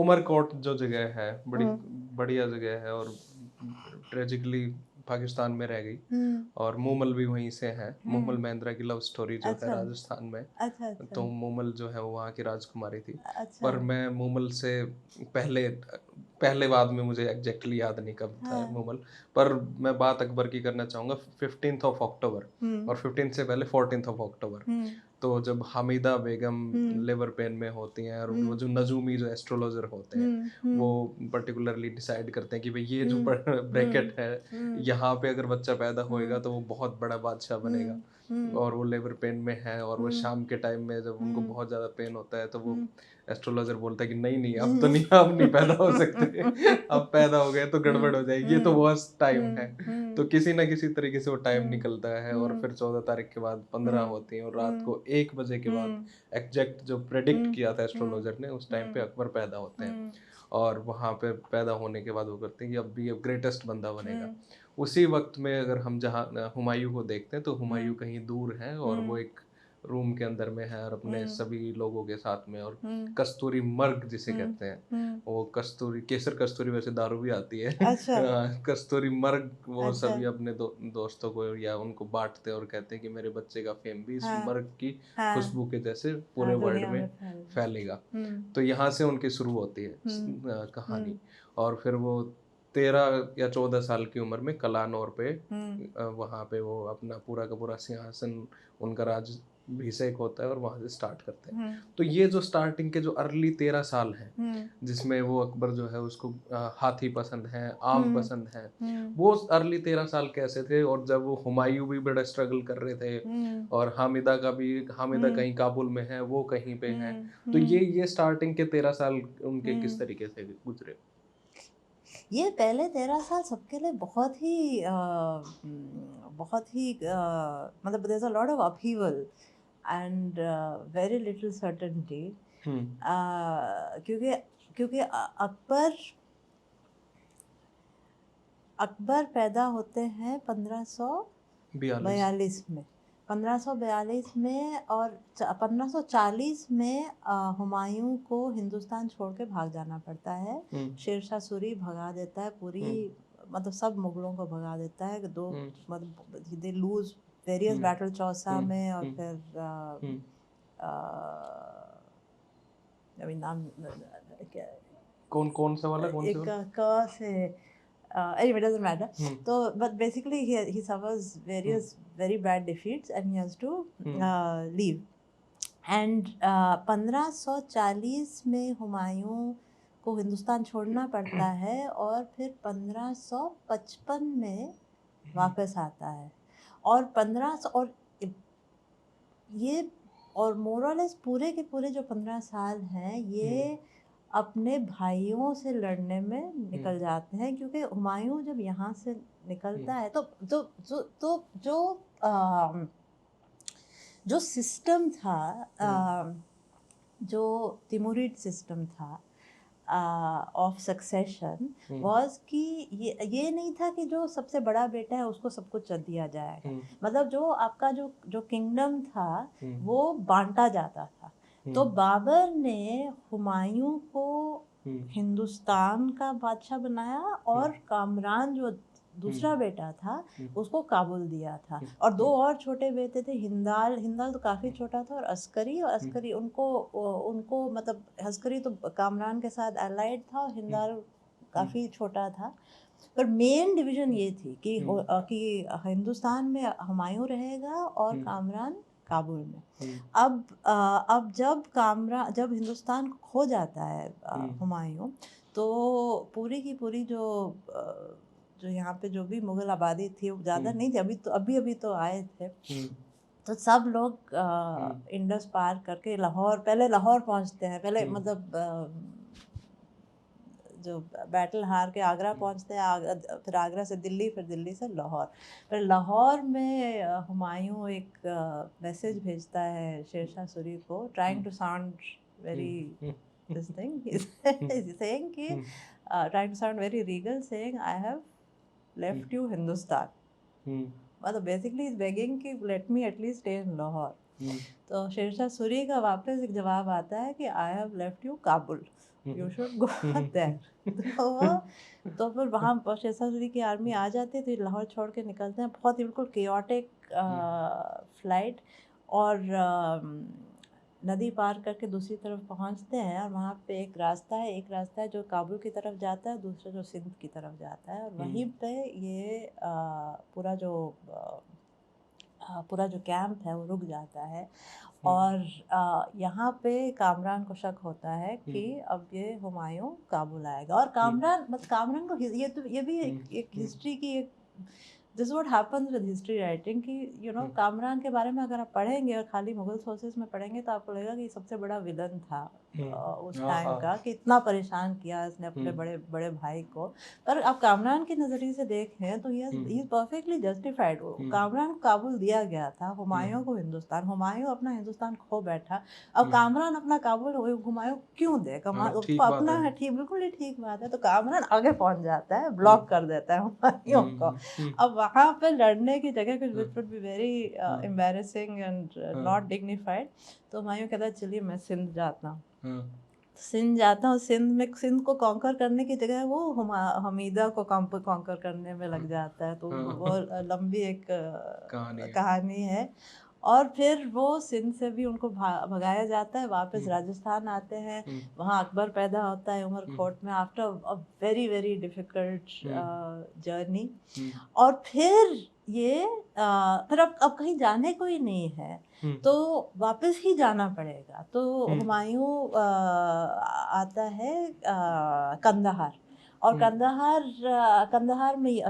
उमरकोट जो जगह है बड़ी हम्म। बढ़िया जगह है, और ट्रेजिकली पाकिस्तान में रह गई। हम्म। और मूमल भी वहीं से है। मूमल हम्म। महेंद्रा की लव स्टोरी जो है अच्छा राजस्थान में। अच्छा। अच्छा तो मूमल जो है वो वहाँ की राजकुमारी थी। अच्छा। पर मैं मूमल से पहले पहले बाद में मुझे एग्जैक्टली याद नहीं कब था हाँ। मूमल। पर मैं बात अकबर की करना चाहूँगा 15 हम्म। और 15 से पहले 14 हम्म। तो जब हामिदा बेगम हम्म। लेबर पेन में होती हैं, और वो हम्म। जो नजूमी जो एस्ट्रोलॉजर होते हैं हम्म। वो हम्म। पर्टिकुलरली डिसाइड करते हैं कि भाई ये जो हम्म। हम्म। ब्रैकेट है, हम्म। यहाँ पे अगर बच्चा पैदा होएगा हम्म। तो वो बहुत बड़ा बादशाह बनेगा। हम्म। हम्म। और वो लेबर पेन में है, और वो हम्म। शाम के टाइम में जब उनको हम्म। बहुत ज़्यादा पेन होता है तो वो हम्म। एस्ट्रोलॉजर बोलता है कि नहीं नहीं, अब तो हम्म। नहीं, अब नहीं पैदा हो सकते। अब पैदा हो गए तो गड़बड़ हो जाएगी, ये तो हम्म। बहुत टाइम है। हम्म। तो हम्म। किसी ना किसी तरीके से वो टाइम हम्म। निकलता है, और हम्म। फिर 14 तारीख के बाद 15 हम्म। होती है, और रात हम्म। को 1 बजे के बाद हम्म। एग्जैक्ट जो प्रेडिक्ट हम्म। किया था हम्म। एस्ट्रोलॉजर ने, उस टाइम पे हम्म। अकबर पैदा होते हैं। हम्म। और वहाँ पे पैदा होने के बाद वो करते हैं कि अब भी अब ग्रेटेस्ट बंदा बनेगा। हम्म। उसी वक्त में अगर हम जहाँ हुमायूं को देखते हैं तो हुमायूं हम्म। कहीं दूर है, और वो हम्म। एक रूम के अंदर में है और अपने हम्म। सभी लोगों के साथ में। और हम्म। कस्तूरी मर्ग जिसे हम्म। कहते हैं, हम्म। वो कस्तूरी केसर कस्तूरी वैसे दारू भी आती है। अच्छा कस्तूरी मर्ग वो अच्छा। सभी अपने दोस्तों को या उनको बांटते हैं, और कहते हैं कि मेरे बच्चे का फेम भी इस हाँ मर्ग की हाँ खुशबू के जैसे पूरे हाँ, वर्ल्ड दुनिया में में फैल गई। फैलेगा। हम्म। तो यहाँ से उनकी शुरू होती है हम्म। कहानी। हम्म। और फिर वो 13 या 14 साल की उम्र में कलानौर पे हम्म। वहाँ पे वो अपना पूरा का पूरा सिंहासन, उनका राज्याभिषेक होता है, और वहाँ से स्टार्ट करते हैं। हम्म। तो ये जो स्टार्टिंग के जो अर्ली 13 साल हैं, हम्म। जिसमें वो अकबर जो है उसको हाथी पसंद है, आम हम्म। पसंद है। हम्म। वो अर्ली 13 साल कैसे थे, और जब वो हुमायूं भी बड़ा स्ट्रगल कर रहे थे, हम्म। और हामिदा हम्म। कहीं काबुल में है, वो कहीं पे है। हम्म। तो हम्म। ये स्टार्टिंग के 13 साल उनके किस हम्म। तरीके से गुजरे? ये पहले 13 साल सबके लिए बहुत ही मतलब there is a lot of upheaval and very little certainty. Hmm. क्योंकि क्योंकि अकबर अकबर पैदा होते हैं 42। 1542 में। 1542 में, और 1540 में हुमायूं को हिंदुस्तान छोड़ के भाग जाना पड़ता है। हम्म। शेरशाह सूरी भगा देता है पूरी, हम्म। मतलब सब मुगलों को भगा देता है। दो हम्म। मतलब they lose various hmm. Battle Chausa hmm. में, और हम्म। फिर हम्म। अभी नाम क्या, कौन कौन सा वाला, कौन से एक वाला? क से anyway, doesn't matter. Hmm. So, but basically he suffers hmm. various very bad defeats and he has to hmm. leave. And 1540 में हुमायूं को हिंदुस्तान छोड़ना पड़ता है, और फिर 1555 में वापस आता है। और 1500 और ये और मोरलेस पूरे के पूरे जो 15 साल हैं ये अपने भाइयों से लड़ने में निकल जाते हैं। क्योंकि हुमायूं जब यहाँ से निकलता है अम, जो सिस्टम था, जो तिमुरिड सिस्टम था ऑफ सक्सेशन, वाज कि ये नहीं था कि जो सबसे बड़ा बेटा है उसको सब कुछ दिया जाएगा। मतलब जो आपका जो किंगडम था वो बांटा जाता था। तो बाबर ने हुमायूं को हिंदुस्तान का बादशाह बनाया, और कामरान जो दूसरा बेटा था उसको काबुल दिया था। और दो और छोटे बेटे थे, हिंदाल हिंदाल तो काफ़ी छोटा था, और अस्करी उनको मतलब अस्करी तो कामरान के साथ अलाइड था, और हिंदाल काफ़ी छोटा था। पर मेन डिवीज़न ये थी कि हिंदुस्तान में हुमायूं रहेगा और कामरान काबुल में। अब जब हिंदुस्तान खो जाता है हुमायूं, तो पूरी की पूरी जो यहाँ पे जो भी मुगल आबादी थी वो ज़्यादा नहीं थी, अभी तो आए थे। तो सब लोग इंडस पार करके पहले लाहौर पहुँचते हैं। पहले मतलब जो बैटल हार के आगरा पहुँचते हैं, फिर आगरा से दिल्ली, फिर दिल्ली से लाहौर। फिर लाहौर में हुमायूं एक मैसेज भेजता है शेरशाह सूरी को, trying to sound very this thing. He's saying कि trying to sound very regal, saying I have left you Hindustan. मतलब basically he's begging कि let me at least stay in Lahore. तो शेरशाह सूरी का वापस एक जवाब आता है कि I have left you Kabul, you should go there. तो फिर वहाँ शेरशाह सूरी की आर्मी आ जाती थी, लाहौर छोड़ के निकलते हैं, बहुत ही बिल्कुल केओटिक फ्लाइट, और नदी पार करके दूसरी तरफ पहुंचते हैं, और वहाँ पे एक रास्ता है जो काबुल की तरफ जाता है, दूसरा जो सिंध की तरफ जाता है, और वहीं पे ये पूरा जो कैंप है वो रुक जाता है। और यहाँ पे कामरान को शक होता है कि अब ये हुमायूं काबुल आएगा, और कामरान को ये भी एक हिस्ट्री की एक, this what happens with history writing कि कामरान के बारे में अगर आप पढ़ेंगे और खाली मुगल सोर्सेज में पढ़ेंगे तो आपको लगेगा कि सबसे बड़ा विलन था उस टाइम का, कि इतना परेशान किया इसने अपने बड़े बड़े भाई को। पर आप कामरान के नज़रिए से देखें तो he is perfectly justified. Kamran को काबुल दिया गया था, हुमायूं को हिंदुस्तान, हुमायूं अपना हिंदुस्तान खो बैठा, अब कामरान अपना काबुल हुमायूं क्यों दे? अपना है, ठीक, बिल्कुल ही ठीक बात है। तो कामरान आगे पहुंच जाता है, ब्लॉक कर देता है हुमायूं को। अब वहाँ पे लड़ने की जगह कुछ which would be very embarrassing and not dignified, तो हुमायूं कहता है चलिए मैं सिंध जाता हूँ। सिंध को कॉन्कर करने की जगह वो हमीदा को कॉन्कर करने में लग जाता है। तो वो लंबी एक कहानी है। और फिर वो सिंध से भी उनको भगाया जाता है, वापस राजस्थान आते हैं, वहाँ अकबर पैदा होता है उमरकोट में, after a very very difficult journey. और फिर ये फिर अब कहीं जाने को ही नहीं है, तो वापस ही जाना पड़ेगा। तो हुमायूं आता है कंदहार, और कंदहार में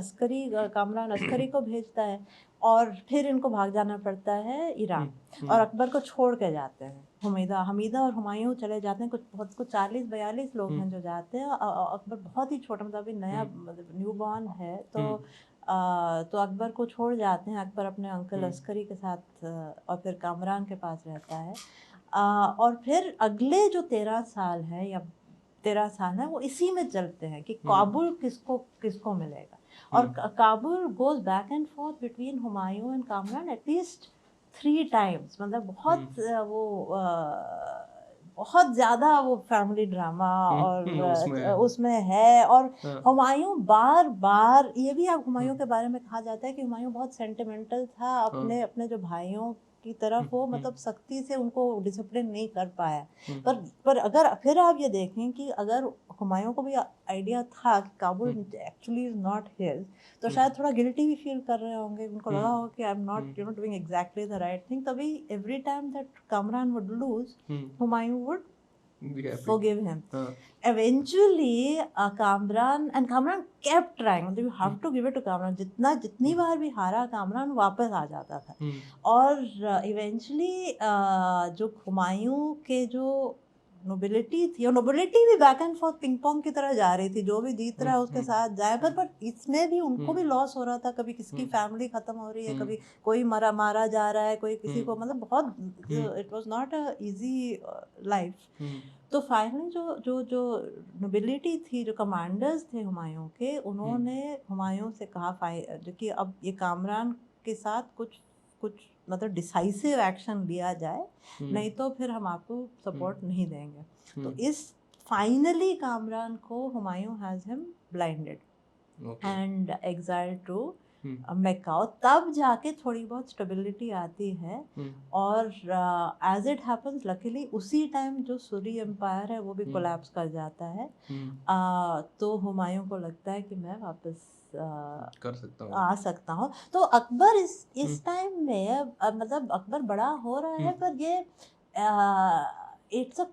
कामरान अस्करी को भेजता है, और फिर इनको भाग जाना पड़ता है ईरान, और अकबर को छोड़ के जाते हैं। हमीदा और हुमायूं चले जाते हैं, कुछ 40-42 लोग हैं जो जाते हैं। अकबर बहुत ही छोटा, मतलब अभी नया न्यू बॉर्न है, तो अकबर को छोड़ जाते हैं। अकबर अपने अंकल अस्करी के साथ और फिर कामरान के पास रहता है। और फिर अगले जो 13 साल है या 13 साल है वो इसी में चलते हैं कि काबुल किसको मिलेगा। और Kabul goes back and fourth between Humayun and Kamran at least 3 times, मतलब बहुत ज़्यादा वो फैमिली ड्रामा और उसमें है। और हुमायूं बार बार, ये भी आप हुमायूं के बारे में कहा जाता है कि हुमायूं बहुत सेंटिमेंटल था अपने जो भाइयों की तरफ, वो मतलब सख्ती से उनको डिसिप्लिन नहीं कर पाया। पर अगर फिर आप ये देखें कि अगर हुमायूं को भी आइडिया था कि Kabul actually is not his, तो शायद थोड़ा गिल्टी भी फील कर रहे होंगे, उनको लगा होगा कि I am not doing exactly the right thing. तभी every time that Kamran would lose, Humayun would forgive him. Eventually, Kamran kept trying. You have to give it to Kamran. जितनी बार भी हारा, कामरान वापस आ जाता था। और eventually जो हुमायूं के जो नोबिलिटी थी, और नोबिलिटी भी back and fourth ping pong की तरह जा रही थी, जो भी जीत रहा है उसके साथ जाए। पर इसमें भी उनको भी लॉस हो रहा था, कभी किसकी फैमिली खत्म हो रही है, कभी कोई मारा जा रहा है, कोई किसी को, मतलब बहुत, it was not a easy life. तो फाइनली जो नोबिलिटी थी, जो कमांडर्स थे हुमायूं के, उन्होंने हुमायूं से कहा कि अब ये कामरान के साथ कुछ मतलब डिसाइसिव एक्शन लिया जाए, नहीं तो फिर हम आपको सपोर्ट नहीं देंगे। तो इस फाइनली कामरान को Humayun has him blinded and exiled to Mecca. तब जाके थोड़ी बहुत स्टेबिलिटी आती है। और एज इट हैपन्स, लकीली उसी टाइम जो सूरी एम्पायर है वो भी कोलैप्स कर जाता है। तो हुमायूं को लगता है कि मैं वापस आ सकता हूँ। तो अकबर इस टाइम में मतलब अकबर बड़ा हो रहा है, पर ये it's a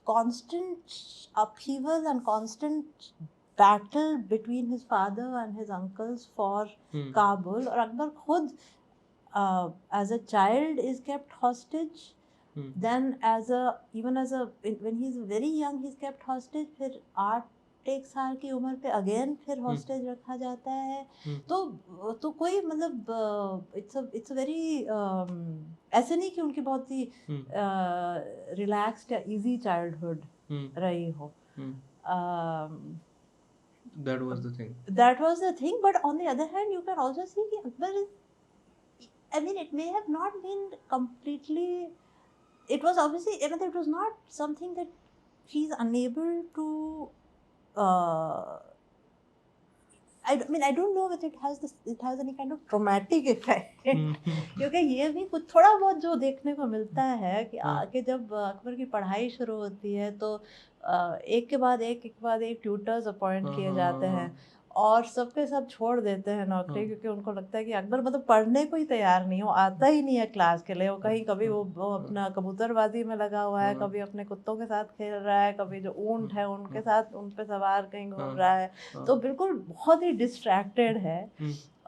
constant upheavals and constant battle between his father and his uncles for Kabul. और अकबर खुद as a child is kept hostage, then even as a when he's very young he's kept hostage, फिर 8 साल की उम्र पे again फिर hostage रखा जाता है। तो कोई मतलब इट्स वेरी ऐसे नहीं कि उनकी बहुत ही रिलैक्स्ड या इजी चाइल्डहुड रही हो। That was the thing. But on the other hand, you can also see कि Akbar I mean, it may have not been completely. It was obviously, it was not something that she's unable to. I mean, I don't know whether it has any kind of traumatic effect. क्योंकि ये भी कुछ थोड़ा बहुत जो देखने को मिलता है कि जब अकबर की पढ़ाई शुरू होती है तो एक के बाद एक ट्यूटर्स अपॉइंट किए जाते हैं और सबके सब छोड़ देते हैं नौकरी क्योंकि उनको लगता है कि अकबर मतलब पढ़ने को ही तैयार नहीं, वो आता ही नहीं है क्लास के लिए, वो कहीं कभी वो अपना कबूतरबाजी में लगा हुआ है, कभी अपने कुत्तों के साथ खेल रहा है, कभी जो ऊंट है उनके साथ उन पे सवार कहीं घूम रहा है, तो बिल्कुल बहुत ही डिस्ट्रैक्टेड है।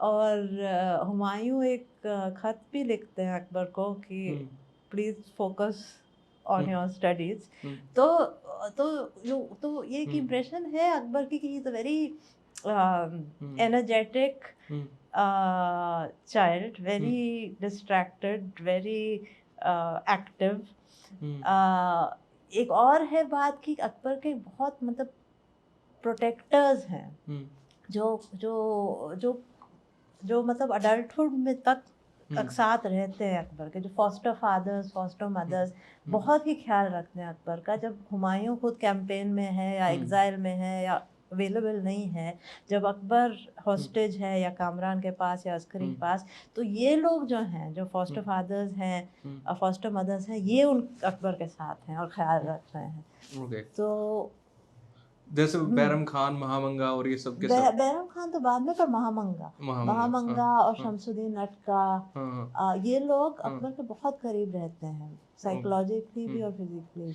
और हुमायूं एक खत भी लिखते हैं अकबर को कि please focus on your studies. तो ये एक इम्प्रेशन है अकबर की कि he is a very energetic child, very distracted, very active. एक और है बात कि अकबर के बहुत मतलब प्रोटेक्टर्स हैं जो जो जो जो मतलब अडल्टहुड में तक साथ रहते हैं अकबर के, जो फॉस्टर फादर्स फॉस्टर मदर्स बहुत ही ख्याल रखते हैं अकबर का। जब हुमायूं खुद कैंपेन में है या एग्जाइल में है या अवेलेबल नहीं है, जब अकबर हॉस्टेज है या कामरान के पास या अस्करी के पास, तो ये लोग जो हैं, जो फॉस्टर फादर्स हैं फॉस्टर मदर्स हैं, ये उन अकबर के साथ हैं और ख्याल रख रहे हैं। तो जैसे बैरम खान, महामंगा और ये सब के सब। बैरम खान तो बाद में, पर महामंगा और शमसुद्दीन अटका, ये लोग अकबर के बहुत करीब रहते हैं, साइकोलॉजिकली भी और फिजिकली भी।